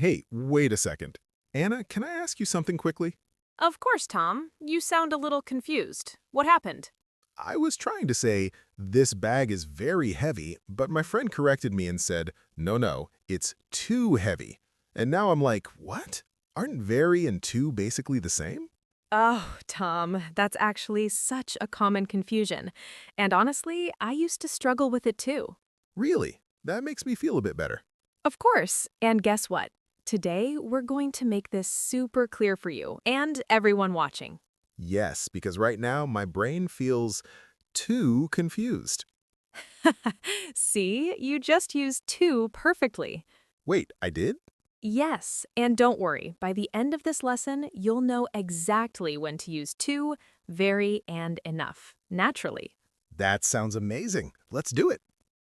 Hey, wait a second. Anna, can I ask you something quickly? Of course, Tom. You sound a little confused. What happened? I was trying to say, this bag is very heavy, but my friend corrected me and said, no, it's too heavy. And now I'm like, what? Aren't very and too basically the same? Oh, Tom, that's actually such a common confusion. And honestly, I used to struggle with it too. Really? That makes me feel a bit better. Of course. And guess what? Today, we're going to make this super clear for you and everyone watching. Yes, because right now my brain feels too confused. See, you just used to perfectly. Wait, I did? Yes, and don't worry, by the end of this lesson, you'll know exactly when to use to, very, and enough, naturally. That sounds amazing. Let's do it.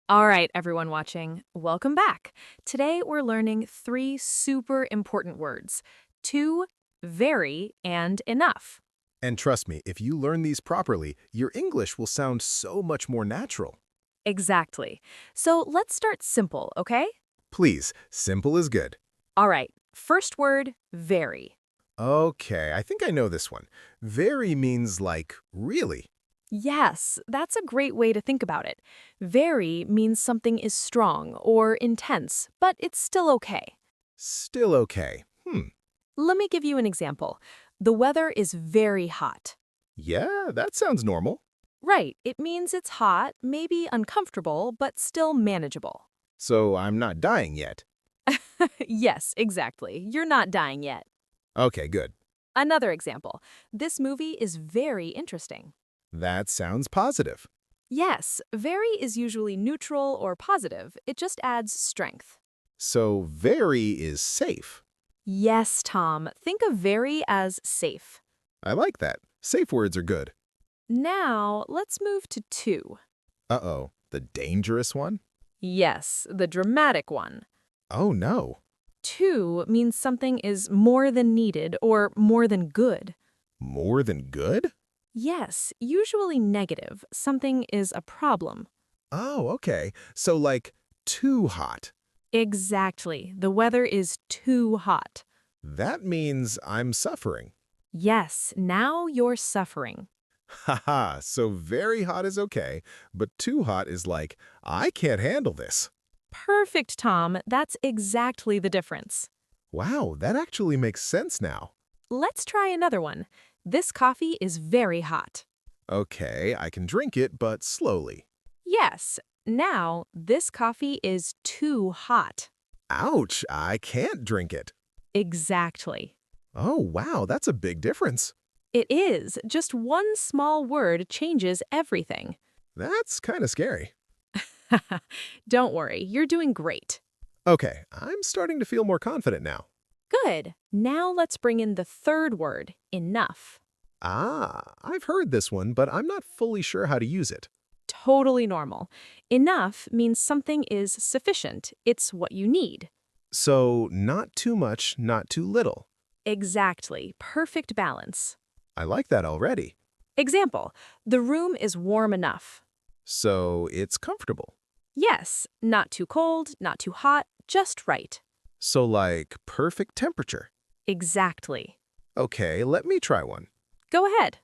All right, everyone watching, welcome back. Today we're learning three super important words: to, very, and enough. And trust me, if you learn these properly, your English will sound so much more natural. Exactly. So let's start simple, okay? Please, simple is good. All right, first word, very. Okay, I think I know this one. Very means like, really. Yes, that's a great way to think about it. Very means something is strong or intense, but it's still okay. Still okay. Let me give you an example. The weather is very hot. Yeah, that sounds normal. Right, it means it's hot, maybe uncomfortable, but still manageable. So I'm not dying yet. Yes, exactly. You're not dying yet. Okay, good. Another example. This movie is very interesting. That sounds positive. Yes, very is usually neutral or positive. It just adds strength. So very is safe. Yes, Tom. Think of very as safe. I like that. Safe words are good. Now, let's move to to. Uh-oh, the dangerous one? Yes, the dramatic one. Oh no. To means something is more than needed or more than good. More than good? Yes, usually negative. Something is a problem. Oh, okay. So like too hot. Exactly. The weather is too hot. That means I'm suffering. Yes, now you're suffering. Haha, so very hot is okay, but too hot is like, I can't handle this. Perfect, Tom. That's exactly the difference. Wow, that actually makes sense now. Let's try another one. This coffee is very hot. Okay, I can drink it, but slowly. Yes, now this coffee is too hot. Ouch, I can't drink it. Exactly. Oh, wow, that's a big difference. It is. Just one small word changes everything. That's kind of scary. Don't worry, you're doing great. Okay, I'm starting to feel more confident now. Good. Now let's bring in the third word, enough. Ah, I've heard this one, but I'm not fully sure how to use it. Totally normal. Enough means something is sufficient. It's what you need. So, not too much, not too little. Exactly. Perfect balance. I like that already. Example, the room is warm enough. So, it's comfortable. Yes, not too cold, not too hot, just right. So, like, perfect temperature. Exactly. Okay, let me try one. Go ahead.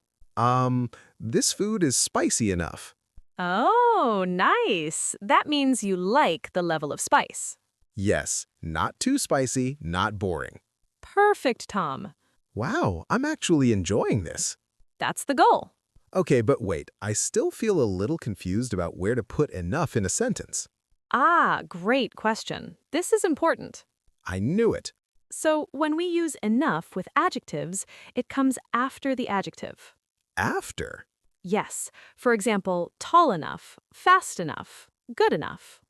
This food is spicy enough. Oh, nice. That means you like the level of spice. Yes, not too spicy, not boring. Perfect, Tom. Wow, I'm actually enjoying this. That's the goal. Okay, but wait, I still feel a little confused about where to put enough in a sentence. Ah, great question. This is important. I knew it. So, when we use enough with adjectives, it comes after the adjective. After. Yes. For example, tall enough, fast enough, good enough.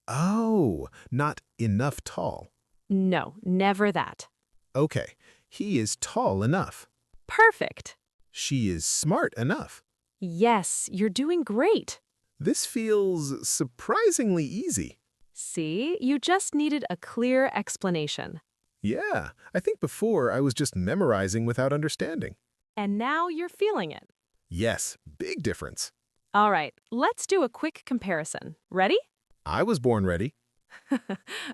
Oh, not enough tall. No, never that. Okay, he is tall enough. Perfect. She is smart enough. Yes, you're doing great. This feels surprisingly easy. See, you just needed a clear explanation. Yeah, I think before I was just memorizing without understanding. And now you're feeling it. Yes, big difference. All right, let's do a quick comparison. Ready? I was born ready.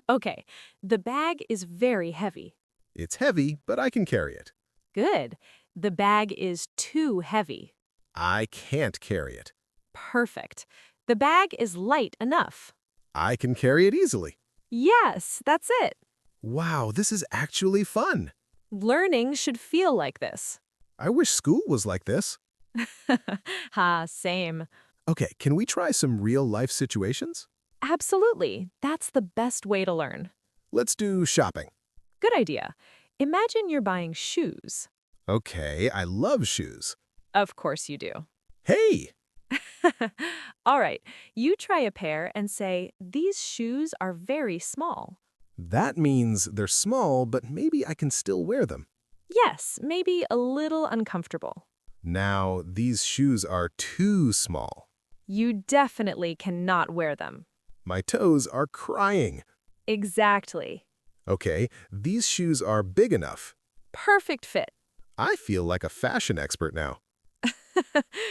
Okay, the bag is very heavy. It's heavy, but I can carry it. Good. The bag is too heavy. I can't carry it. Perfect. The bag is light enough. I can carry it easily. Yes, that's it. Wow, this is actually fun. Learning should feel like this. I wish school was like this. Ha, same. Okay, can we try some real-life situations? Absolutely. That's the best way to learn. Let's do shopping. Good idea. Imagine you're buying shoes. Okay, I love shoes. Of course you do. Hey! All right, you try a pair and say, "These shoes are very small." That means they're small, but maybe I can still wear them. Yes, maybe a little uncomfortable. Now, these shoes are too small. You definitely cannot wear them. My toes are crying. Exactly. Okay, these shoes are big enough. Perfect fit. I feel like a fashion expert now.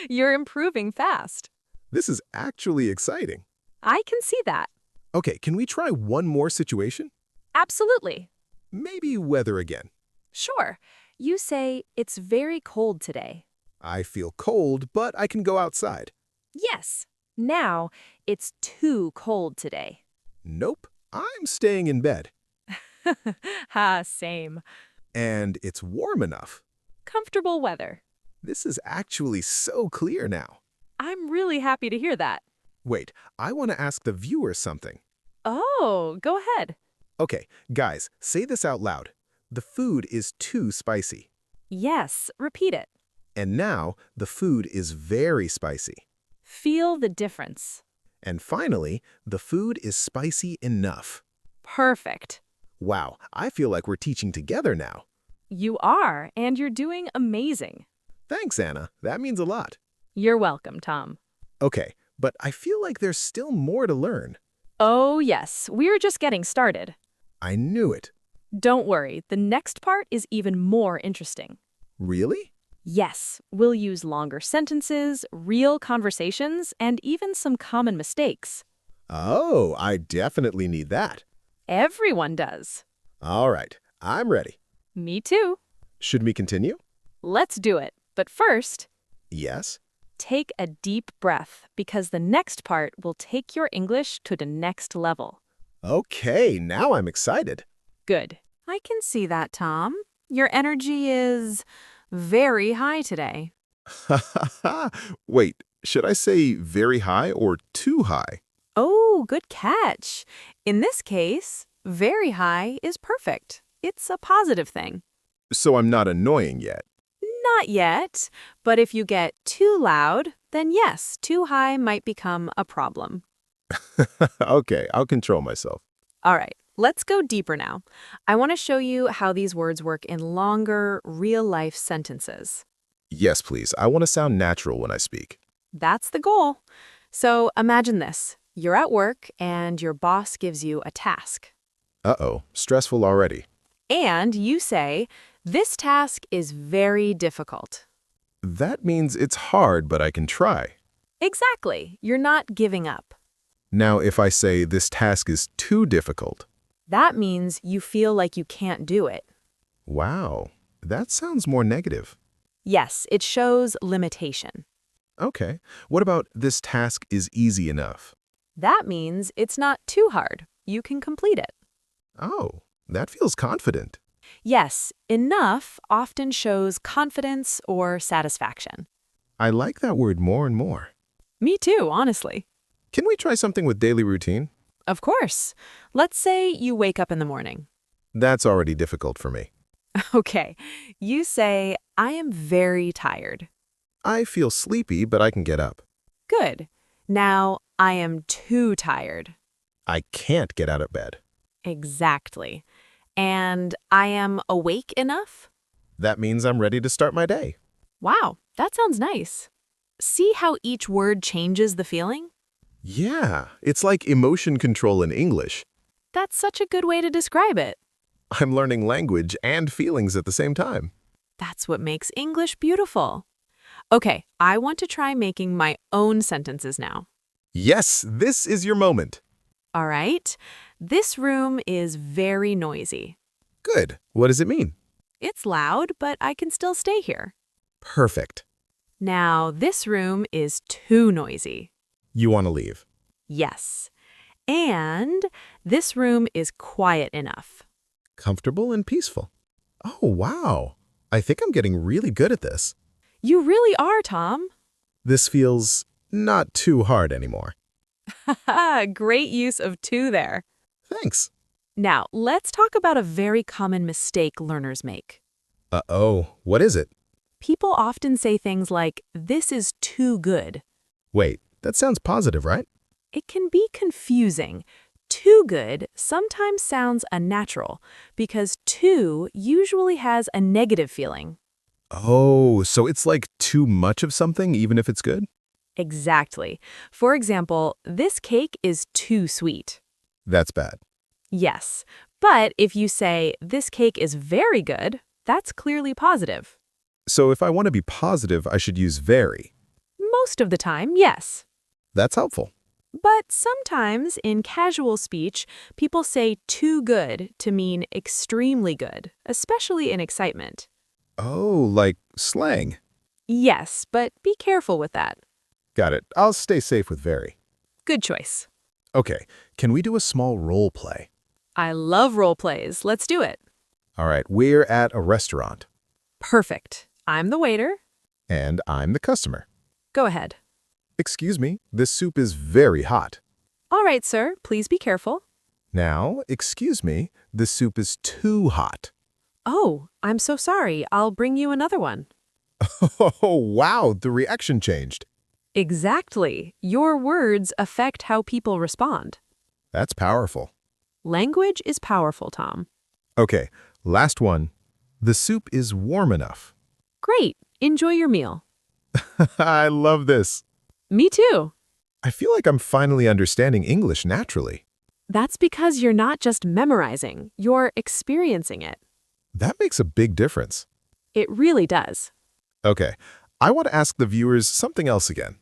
You're improving fast. This is actually exciting. I can see that. Okay, can we try one more situation? Absolutely. Maybe weather again. Sure. You say, "It's very cold today." I feel cold, but I can go outside. Yes. Now, "It's too cold today." Nope, I'm staying in bed. Ha, same. And it's warm enough. Comfortable weather. This is actually so clear now. I'm really happy to hear that. Wait, I want to ask the viewers something. Oh, go ahead. Okay, guys, say this out loud. The food is too spicy. Yes, repeat it. And now, the food is very spicy. Feel the difference. And finally, the food is spicy enough. Perfect. Wow, I feel like we're teaching together now. You are, and you're doing amazing. Thanks, Anna. That means a lot. You're welcome, Tom. Okay, but I feel like there's still more to learn. Oh, yes, we're just getting started. I knew it. Don't worry, the next part is even more interesting. Really? Yes, we'll use longer sentences, real conversations, and even some common mistakes. Oh, I definitely need that. Everyone does. All right, I'm ready. Me too. Should we continue? Let's do it. But first, Yes. take a deep breath because the next part will take your English to the next level. Okay, now I'm excited. Good. I can see that, Tom. Your energy is very high today. Wait, should I say very high or too high? Oh, good catch. In this case, very high is perfect. It's a positive thing. So I'm not annoying yet. Not yet, but if you get too loud, then yes, too high might become a problem. Okay, I'll control myself. All right, let's go deeper now. I want to show you how these words work in longer, real-life sentences. Yes, please. I want to sound natural when I speak. That's the goal. So imagine this. You're at work and your boss gives you a task. Uh-oh, stressful already. And you say, "This task is very difficult." That means it's hard, but I can try. Exactly. You're not giving up. Now, if I say this task is too difficult. That means you feel like you can't do it. Wow, that sounds more negative. Yes, it shows limitation. Okay, what about this task is easy enough? That means it's not too hard. You can complete it. Oh, that feels confident. Yes, enough often shows confidence or satisfaction. I like that word more and more. Me too, honestly. Can we try something with daily routine? Of course. Let's say you wake up in the morning. That's already difficult for me. Okay, you say, "I am very tired." I feel sleepy, but I can get up. Good. Now, "I am too tired." I can't get out of bed. Exactly. And "I am awake enough." That means I'm ready to start my day. Wow, that sounds nice. See how each word changes the feeling? Yeah, it's like emotion control in English. That's such a good way to describe it. I'm learning language and feelings at the same time. That's what makes English beautiful. Okay, I want to try making my own sentences now. Yes, this is your moment. All right. This room is very noisy. Good. What does it mean? It's loud, but I can still stay here. Perfect. Now, this room is too noisy. You want to leave. Yes. And this room is quiet enough. Comfortable and peaceful. Oh, wow. I think I'm getting really good at this. You really are, Tom. This feels not too hard anymore. Great use of to there. Thanks. Now, let's talk about a very common mistake learners make. Uh-oh, what is it? People often say things like, "This is too good." Wait, that sounds positive, right? It can be confusing. Too good sometimes sounds unnatural because too usually has a negative feeling. Oh, so it's like too much of something, even if it's good? Exactly. For example, this cake is too sweet. That's bad. Yes, but if you say, "This cake is very good," that's clearly positive. So if I want to be positive, I should use very. Most of the time, yes. That's helpful. But sometimes, in casual speech, people say too good to mean extremely good, especially in excitement. Oh, like slang. Yes, but be careful with that. Got it. I'll stay safe with very. Good choice. Okay, can we do a small role play? I love role plays. Let's do it. All right, we're at a restaurant, Perfect. I'm the waiter. and I'm the customer. Go ahead. Excuse me, this soup is very hot. All right, sir. Please be careful. Now, excuse me, this soup is too hot. Oh, I'm so sorry. I'll bring you another one. Oh, wow, the reaction changed. Exactly. Your words affect how people respond. That's powerful. Language is powerful, Tom. Okay, last one. The soup is warm enough. Great. Enjoy your meal. I love this. Me too. I feel like I'm finally understanding English naturally. That's because you're not just memorizing, you're experiencing it. That makes a big difference. It really does. Okay, I want to ask the viewers something else again.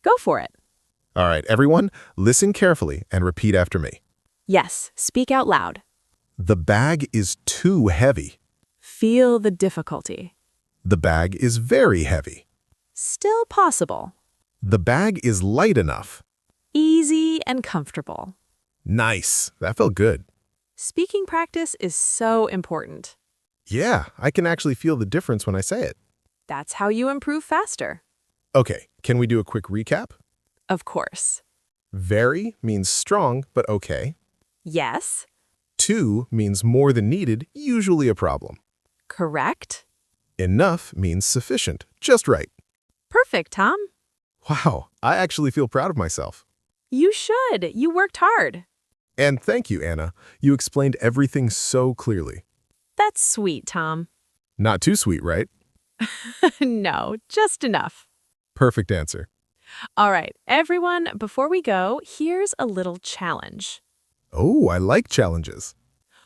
Go for it. All right, everyone, listen carefully and repeat after me. Yes, speak out loud. The bag is too heavy. Feel the difficulty. The bag is very heavy. Still possible. The bag is light enough. Easy and comfortable. Nice. That felt good. Speaking practice is so important. Yeah, I can actually feel the difference when I say it. That's how you improve faster. Okay, can we do a quick recap? Of course. Very means strong, but okay. Yes. Too means more than needed, usually a problem. Correct. Enough means sufficient, just right. Perfect, Tom. Wow, I actually feel proud of myself. You should. You worked hard. And thank you, Anna. You explained everything so clearly. That's sweet, Tom. Not too sweet, right? No, just enough. Perfect answer. All right, everyone, before we go, here's a little challenge. Oh, I like challenges.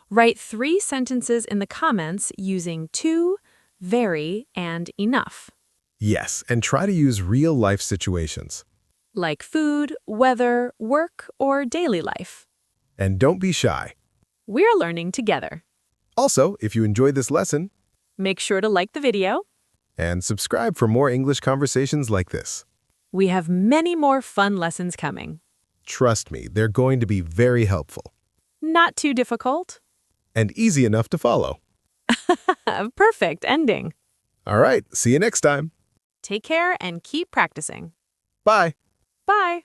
Write 3 sentences in the comments using too, very, and enough. Yes, and try to use real-life situations. Like food, weather, work, or daily life. And don't be shy. We're learning together. Also, if you enjoyed this lesson, Make sure to like the video. and subscribe for more English conversations like this. We have many more fun lessons coming. Trust me, they're going to be very helpful. Not too difficult. And easy enough to follow. Perfect ending. All right, see you next time. Take care and keep practicing. Bye. Bye.